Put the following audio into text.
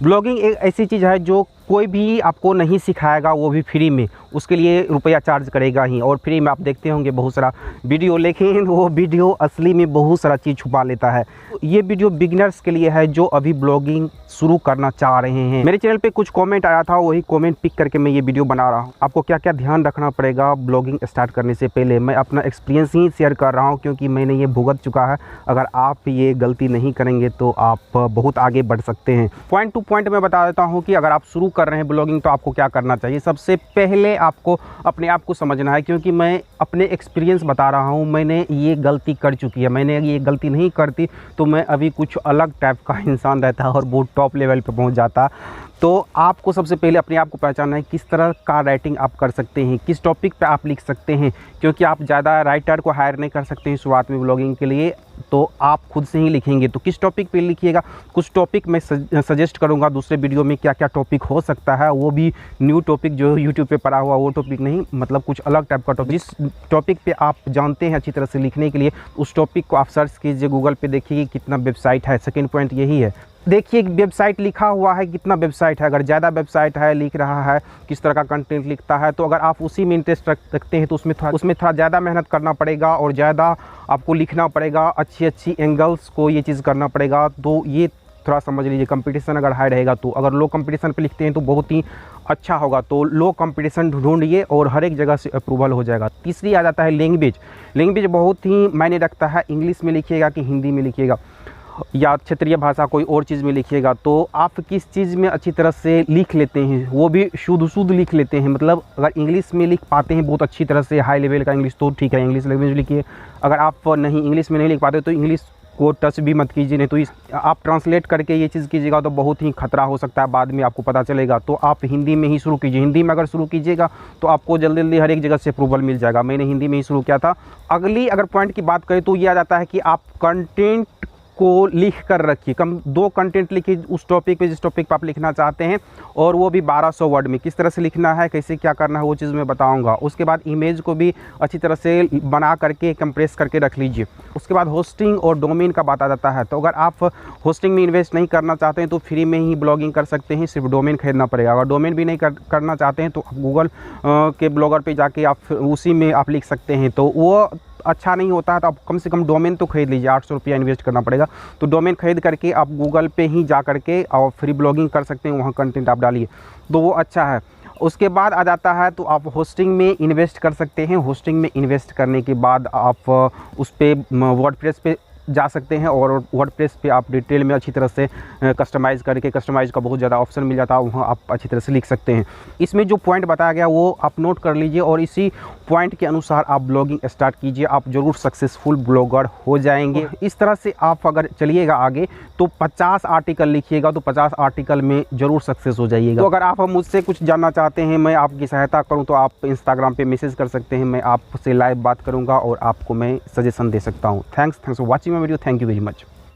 Blogging एक ऐसी चीज़ है जो कोई भी आपको नहीं सिखाएगा, वो भी फ्री में, उसके लिए रुपया चार्ज करेगा ही। और फ्री में आप देखते होंगे बहुत सारा वीडियो, लेकिन वो वीडियो असली में बहुत सारा चीज़ छुपा लेता है। ये वीडियो बिगिनर्स के लिए है जो अभी ब्लॉगिंग शुरू करना चाह रहे हैं। मेरे चैनल पे कुछ कमेंट आया था, वही कमेंट पिक करके मैं ये वीडियो बना रहा हूँ। आपको क्या क्या ध्यान रखना पड़ेगा ब्लॉगिंग स्टार्ट करने से पहले, मैं अपना एक्सपीरियंस ही शेयर कर रहा हूँ, क्योंकि मैंने ये भुगत चुका है। अगर आप ये गलती नहीं करेंगे तो आप बहुत आगे बढ़ सकते हैं। पॉइंट टू पॉइंट मैं बता देता हूँ कि अगर आप शुरू कर रहे हैं ब्लॉगिंग तो आपको क्या करना चाहिए। सबसे पहले आपको अपने आप को समझना है, क्योंकि मैं अपने एक्सपीरियंस बता रहा हूँ। मैंने ये गलती कर चुकी है, मैंने ये गलती नहीं करती तो मैं अभी कुछ अलग टाइप का इंसान रहता और बहुत टॉप लेवल पे पहुँच जाता। तो आपको सबसे पहले अपने आप को पहचानना है, किस तरह का राइटिंग आप कर सकते हैं, किस टॉपिक पे आप लिख सकते हैं, क्योंकि आप ज़्यादा राइटर को हायर नहीं कर सकते हैं शुरुआत में ब्लॉगिंग के लिए, तो आप खुद से ही लिखेंगे। तो किस टॉपिक पे लिखिएगा, कुछ टॉपिक मैं सजेस्ट करूंगा दूसरे वीडियो में क्या क्या टॉपिक हो सकता है, वो भी न्यू टॉपिक जो यूट्यूब पे पढ़ा हुआ वो टॉपिक नहीं, मतलब कुछ अलग टाइप का टॉपिक। जिस टॉपिक पे आप जानते हैं अच्छी तरह से लिखने के लिए, उस टॉपिक को आप सर्च कीजिए, गूगल पे देखिए कितना वेबसाइट है। सेकेंड पॉइंट यही है, देखिए वेबसाइट लिखा हुआ है, कितना वेबसाइट है। अगर ज़्यादा वेबसाइट है, लिख रहा है, किस तरह का कंटेंट लिखता है, तो अगर आप उसी में इंटरेस्ट रखते हैं तो उसमें थोड़ा ज़्यादा मेहनत करना पड़ेगा और ज़्यादा आपको लिखना पड़ेगा, अच्छी अच्छी एंगल्स को ये चीज़ करना पड़ेगा। तो ये थोड़ा समझ लीजिए। कंपटीशन अगर हाई रहेगा तो, अगर लो कंपटीशन पे लिखते हैं तो बहुत ही अच्छा होगा। तो लो कंपटीशन ढूंढिए और हर एक जगह से अप्रूवल हो जाएगा। तीसरी आ जाता है लैंग्वेज। लैंग्वेज बहुत ही मायने रखता है, इंग्लिश में लिखिएगा कि हिंदी में लिखिएगा या क्षेत्रीय भाषा कोई और चीज़ में लिखिएगा। तो आप किस चीज़ में अच्छी तरह से लिख लेते हैं, वो भी शुद्ध लिख लेते हैं। मतलब अगर इंग्लिश में लिख पाते हैं बहुत अच्छी तरह से, हाई लेवल का इंग्लिश, तो ठीक है, इंग्लिश लैंग्वेज लिखिए। अगर आप नहीं इंग्लिश में नहीं लिख पाते तो इंग्लिश को टच भी मत कीजिए, नहीं तो आप ट्रांसलेट करके ये चीज़ कीजिएगा तो बहुत ही खतरा हो सकता है, बाद में आपको पता चलेगा। तो आप हिंदी में ही शुरू कीजिए। हिंदी में अगर शुरू कीजिएगा तो आपको जल्दी जल्दी हर एक जगह से अप्रूवल मिल जाएगा। मैंने हिंदी में ही शुरू किया था। अगली अगर पॉइंट की बात करें तो ये आ जाता है कि आप कंटेंट को लिख कर रखिए। कम 2 कंटेंट लिखिए उस टॉपिक पे जिस टॉपिक पे आप लिखना चाहते हैं, और वो भी 1200 वर्ड में। किस तरह से लिखना है, कैसे क्या करना है, वो चीज़ मैं बताऊंगा। उसके बाद इमेज को भी अच्छी तरह से बना करके कंप्रेस करके रख लीजिए। उसके बाद होस्टिंग और डोमेन का बात आ जाता है। तो अगर आप होस्टिंग में इन्वेस्ट नहीं करना चाहते हैं तो फ्री में ही ब्लॉगिंग कर सकते हैं, सिर्फ डोमेन खरीदना पड़ेगा। अगर डोमेन भी नहीं करना चाहते हैं तो गूगल के ब्लॉगर पर जाके आप उसी में आप लिख सकते हैं। तो वो अच्छा नहीं होता है तो आप कम से कम डोमेन तो खरीद लीजिए, 800 रुपया इन्वेस्ट करना पड़ेगा। तो डोमेन खरीद करके आप गूगल पे ही जा करके और फ्री ब्लॉगिंग कर सकते हैं, वहाँ कंटेंट आप डालिए, तो वो अच्छा है। उसके बाद आ जाता है तो आप होस्टिंग में इन्वेस्ट कर सकते हैं। होस्टिंग में इन्वेस्ट करने के बाद आप उस पर वर्डप्रेस पे जा सकते हैं और वर्डप्रेस पे आप डिटेल में अच्छी तरह से कस्टमाइज़ करके, कस्टमाइज़ का बहुत ज़्यादा ऑप्शन मिल जाता है, वहाँ आप अच्छी तरह से लिख सकते हैं। इसमें जो पॉइंट बताया गया वो आप नोट कर लीजिए और इसी पॉइंट के अनुसार आप ब्लॉगिंग स्टार्ट कीजिए, आप ज़रूर सक्सेसफुल ब्लॉगर हो जाएंगे। इस तरह से आप अगर चलिएगा आगे तो 50 आर्टिकल लिखिएगा तो 50 आर्टिकल में ज़रूर सक्सेस हो जाइएगा। तो अगर आप मुझसे कुछ जानना चाहते हैं, मैं आपकी सहायता करूँ, तो आप इंस्टाग्राम पर मैसेज कर सकते हैं, मैं आपसे लाइव बात करूँगा और आपको मैं सजेशन दे सकता हूँ। Thanks for watching my video. Thank you very much.